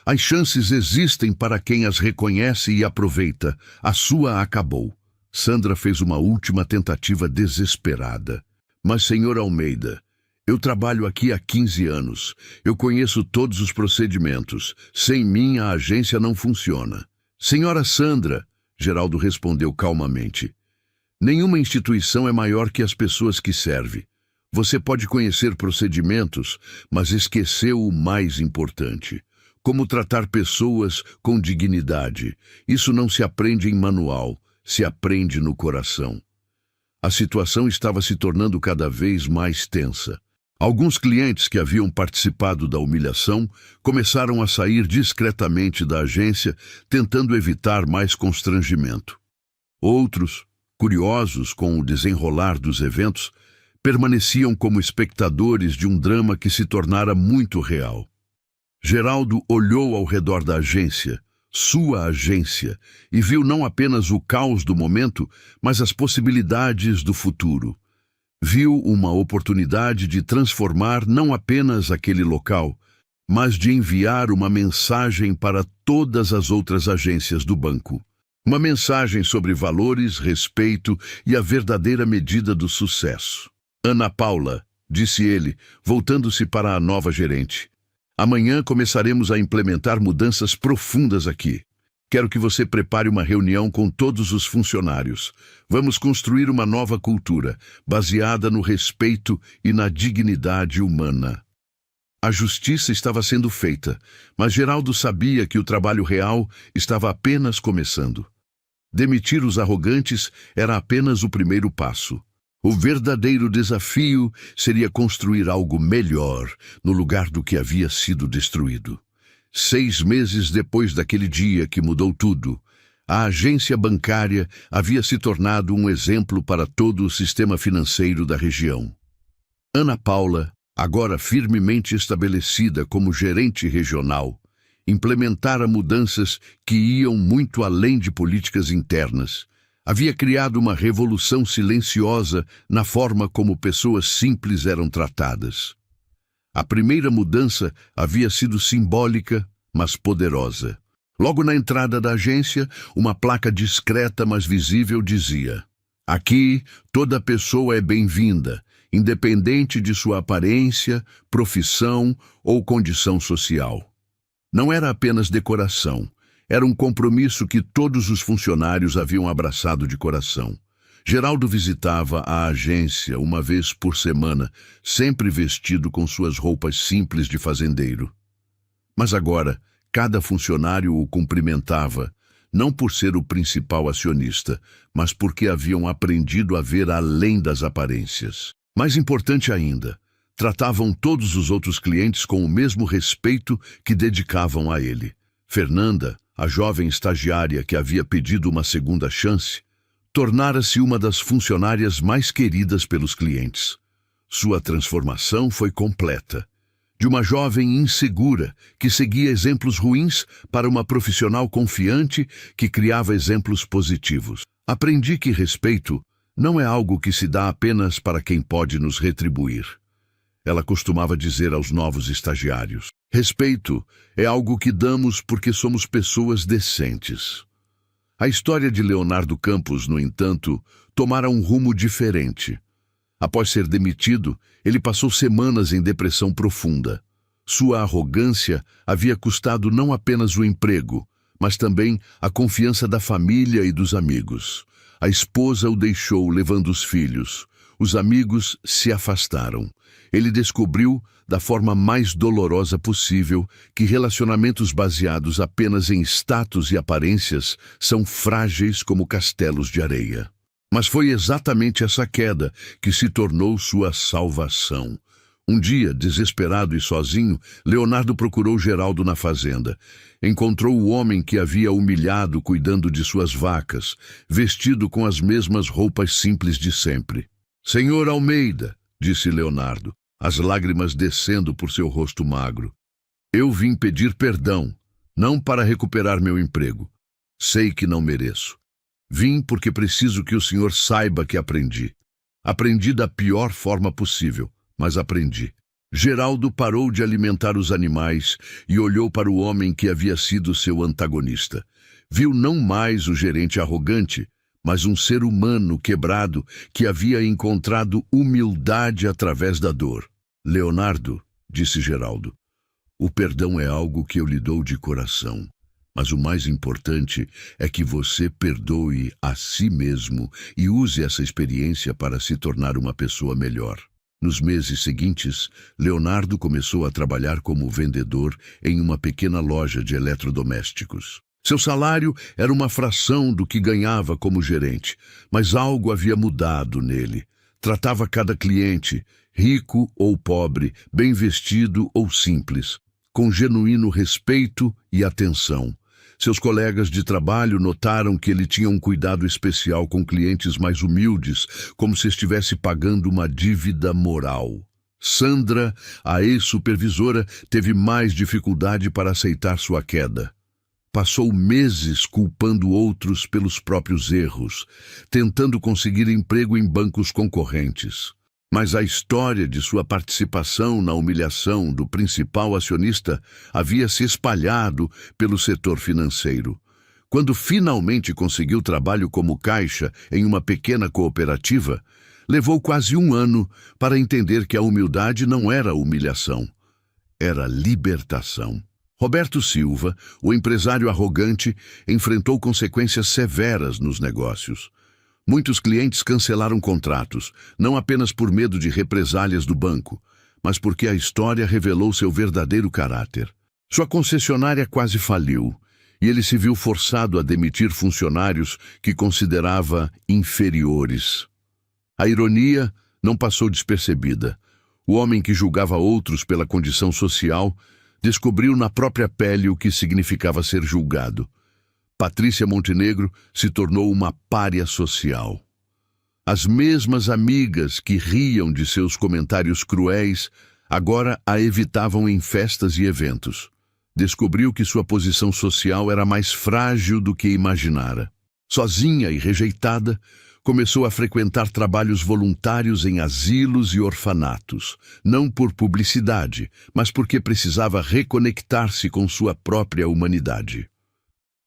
Speaker 1: As chances existem para quem as reconhece e aproveita. A sua acabou. Sandra fez uma última tentativa desesperada. Mas, senhor Almeida, eu trabalho aqui há 15 anos. Eu conheço todos os procedimentos. Sem mim, a agência não funciona. Senhora Sandra, Geraldo respondeu calmamente, nenhuma instituição é maior que as pessoas que serve. Você pode conhecer procedimentos, mas esqueceu o mais importante. Como tratar pessoas com dignidade. Isso não se aprende em manual, se aprende no coração. A situação estava se tornando cada vez mais tensa. Alguns clientes que haviam participado da humilhação começaram a sair discretamente da agência, tentando evitar mais constrangimento. Outros, curiosos com o desenrolar dos eventos, permaneciam como espectadores de um drama que se tornara muito real. Geraldo olhou ao redor da agência, sua agência, e viu não apenas o caos do momento, mas as possibilidades do futuro. Viu uma oportunidade de transformar não apenas aquele local, mas de enviar uma mensagem para todas as outras agências do banco. Uma mensagem sobre valores, respeito e a verdadeira medida do sucesso. Ana Paula, disse ele, voltando-se para a nova gerente. Amanhã começaremos a implementar mudanças profundas aqui. Quero que você prepare uma reunião com todos os funcionários. Vamos construir uma nova cultura, baseada no respeito e na dignidade humana. A justiça estava sendo feita, mas Geraldo sabia que o trabalho real estava apenas começando. Demitir os arrogantes era apenas o primeiro passo. O verdadeiro desafio seria construir algo melhor no lugar do que havia sido destruído. 6 meses depois daquele dia que mudou tudo, a agência bancária havia se tornado um exemplo para todo o sistema financeiro da região. Ana Paula, agora firmemente estabelecida como gerente regional, implementara mudanças que iam muito além de políticas internas. Havia criado uma revolução silenciosa na forma como pessoas simples eram tratadas. A primeira mudança havia sido simbólica, mas poderosa. Logo na entrada da agência, uma placa discreta, mas visível, dizia: "Aqui, toda pessoa é bem-vinda, independente de sua aparência, profissão ou condição social." Não era apenas decoração, era um compromisso que todos os funcionários haviam abraçado de coração. Geraldo visitava a agência uma vez por semana, sempre vestido com suas roupas simples de fazendeiro. Mas agora, cada funcionário o cumprimentava, não por ser o principal acionista, mas porque haviam aprendido a ver além das aparências. Mais importante ainda, tratavam todos os outros clientes com o mesmo respeito que dedicavam a ele. Fernanda, a jovem estagiária que havia pedido uma segunda chance, tornara-se uma das funcionárias mais queridas pelos clientes. Sua transformação foi completa. De uma jovem insegura que seguia exemplos ruins para uma profissional confiante que criava exemplos positivos. Aprendi que respeito não é algo que se dá apenas para quem pode nos retribuir. Ela costumava dizer aos novos estagiários: respeito é algo que damos porque somos pessoas decentes. A história de Leonardo Campos, no entanto, tomara um rumo diferente. Após ser demitido, ele passou semanas em depressão profunda. Sua arrogância havia custado não apenas o emprego, mas também a confiança da família e dos amigos. A esposa o deixou levando os filhos. Os amigos se afastaram. Ele descobriu, da forma mais dolorosa possível, que relacionamentos baseados apenas em status e aparências são frágeis como castelos de areia. Mas foi exatamente essa queda que se tornou sua salvação. Um dia, desesperado e sozinho, Leonardo procurou Geraldo na fazenda. Encontrou o homem que havia humilhado cuidando de suas vacas, vestido com as mesmas roupas simples de sempre. "Senhor Almeida", disse Leonardo, as lágrimas descendo por seu rosto magro, "eu vim pedir perdão, não para recuperar meu emprego. Sei que não mereço. Vim porque preciso que o senhor saiba que aprendi. Aprendi da pior forma possível, mas aprendi." Geraldo parou de alimentar os animais e olhou para o homem que havia sido seu antagonista. Viu não mais o gerente arrogante, mas um ser humano quebrado que havia encontrado humildade através da dor. "Leonardo", disse Geraldo, "o perdão é algo que eu lhe dou de coração. Mas o mais importante é que você perdoe a si mesmo e use essa experiência para se tornar uma pessoa melhor." Nos meses seguintes, Leonardo começou a trabalhar como vendedor em uma pequena loja de eletrodomésticos. Seu salário era uma fração do que ganhava como gerente, mas algo havia mudado nele. Tratava cada cliente, rico ou pobre, bem vestido ou simples, com genuíno respeito e atenção. Seus colegas de trabalho notaram que ele tinha um cuidado especial com clientes mais humildes, como se estivesse pagando uma dívida moral. Sandra, a ex-supervisora, teve mais dificuldade para aceitar sua queda. Passou meses culpando outros pelos próprios erros, tentando conseguir emprego em bancos concorrentes. Mas a história de sua participação na humilhação do principal acionista havia se espalhado pelo setor financeiro. Quando finalmente conseguiu trabalho como caixa em uma pequena cooperativa, levou quase um ano para entender que a humildade não era humilhação, era libertação. Roberto Silva, o empresário arrogante, enfrentou consequências severas nos negócios. Muitos clientes cancelaram contratos, não apenas por medo de represálias do banco, mas porque a história revelou seu verdadeiro caráter. Sua concessionária quase faliu, e ele se viu forçado a demitir funcionários que considerava inferiores. A ironia não passou despercebida. O homem que julgava outros pela condição social descobriu na própria pele o que significava ser julgado. Patrícia Montenegro se tornou uma pária social. As mesmas amigas que riam de seus comentários cruéis, agora a evitavam em festas e eventos. Descobriu que sua posição social era mais frágil do que imaginara. Sozinha e rejeitada, começou a frequentar trabalhos voluntários em asilos e orfanatos, não por publicidade, mas porque precisava reconectar-se com sua própria humanidade.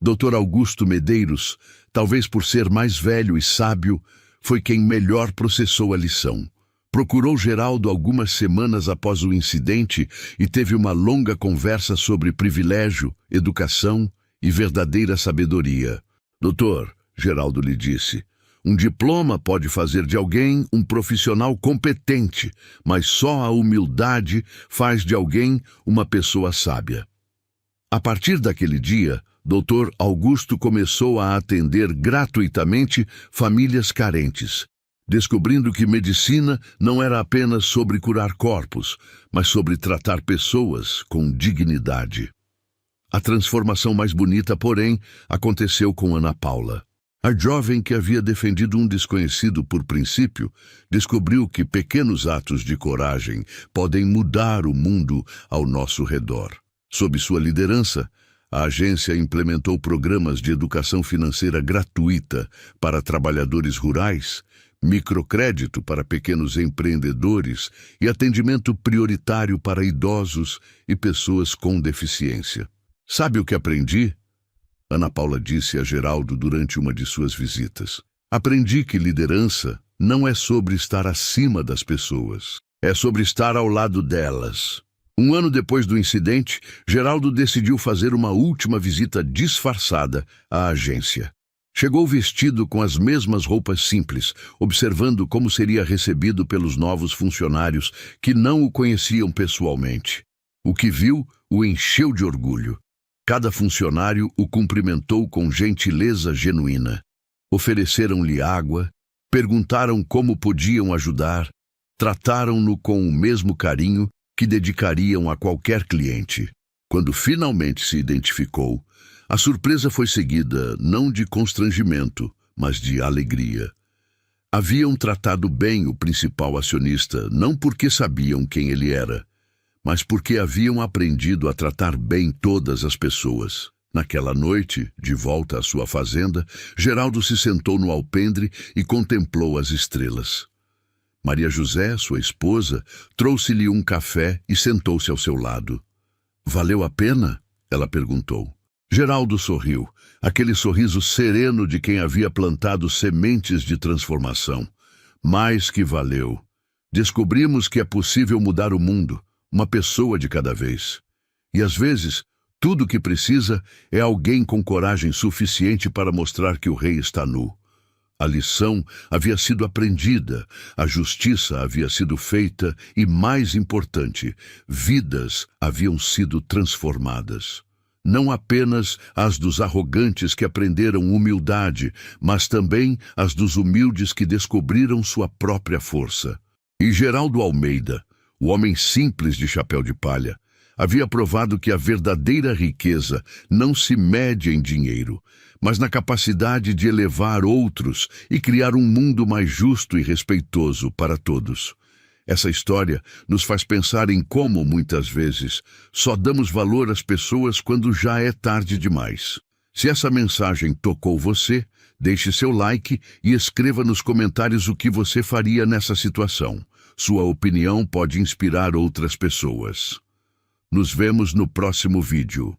Speaker 1: Dr. Augusto Medeiros, talvez por ser mais velho e sábio, foi quem melhor processou a lição. Procurou Geraldo algumas semanas após o incidente e teve uma longa conversa sobre privilégio, educação e verdadeira sabedoria. Doutor, Geraldo lhe disse, um diploma pode fazer de alguém um profissional competente, mas só a humildade faz de alguém uma pessoa sábia. A partir daquele dia, Dr. Augusto começou a atender gratuitamente famílias carentes, descobrindo que medicina não era apenas sobre curar corpos, mas sobre tratar pessoas com dignidade. A transformação mais bonita, porém, aconteceu com Ana Paula. A jovem que havia defendido um desconhecido por princípio, descobriu que pequenos atos de coragem podem mudar o mundo ao nosso redor. Sob sua liderança, a agência implementou programas de educação financeira gratuita para trabalhadores rurais, microcrédito para pequenos empreendedores e atendimento prioritário para idosos e pessoas com deficiência. Sabe o que aprendi? Ana Paula disse a Geraldo durante uma de suas visitas. Aprendi que liderança não é sobre estar acima das pessoas, é sobre estar ao lado delas. Um ano depois do incidente, Geraldo decidiu fazer uma última visita disfarçada à agência. Chegou vestido com as mesmas roupas simples, observando como seria recebido pelos novos funcionários que não o conheciam pessoalmente. O que viu o encheu de orgulho. Cada funcionário o cumprimentou com gentileza genuína. Ofereceram-lhe água, perguntaram como podiam ajudar, trataram-no com o mesmo carinho que dedicariam a qualquer cliente. Quando finalmente se identificou, a surpresa foi seguida não de constrangimento, mas de alegria. Haviam tratado bem o principal acionista, não porque sabiam quem ele era, mas porque haviam aprendido a tratar bem todas as pessoas. Naquela noite, de volta à sua fazenda, Geraldo se sentou no alpendre e contemplou as estrelas. Maria José, sua esposa, trouxe-lhe um café e sentou-se ao seu lado. "Valeu a pena?" ela perguntou. Geraldo sorriu, aquele sorriso sereno de quem havia plantado sementes de transformação. Mais que valeu. Descobrimos que é possível mudar o mundo, uma pessoa de cada vez. E às vezes, tudo o que precisa é alguém com coragem suficiente para mostrar que o rei está nu. A lição havia sido aprendida, a justiça havia sido feita e, mais importante, vidas haviam sido transformadas. não apenas as dos arrogantes que aprenderam humildade, mas também as dos humildes que descobriram sua própria força. E Geraldo Almeida, o homem simples de chapéu de palha, havia provado que a verdadeira riqueza não se mede em dinheiro, mas na capacidade de elevar outros e criar um mundo mais justo e respeitoso para todos. Essa história nos faz pensar em como, muitas vezes, só damos valor às pessoas quando já é tarde demais. Se essa mensagem tocou você, deixe seu like e escreva nos comentários o que você faria nessa situação. Sua opinião pode inspirar outras pessoas. Nos vemos no próximo vídeo.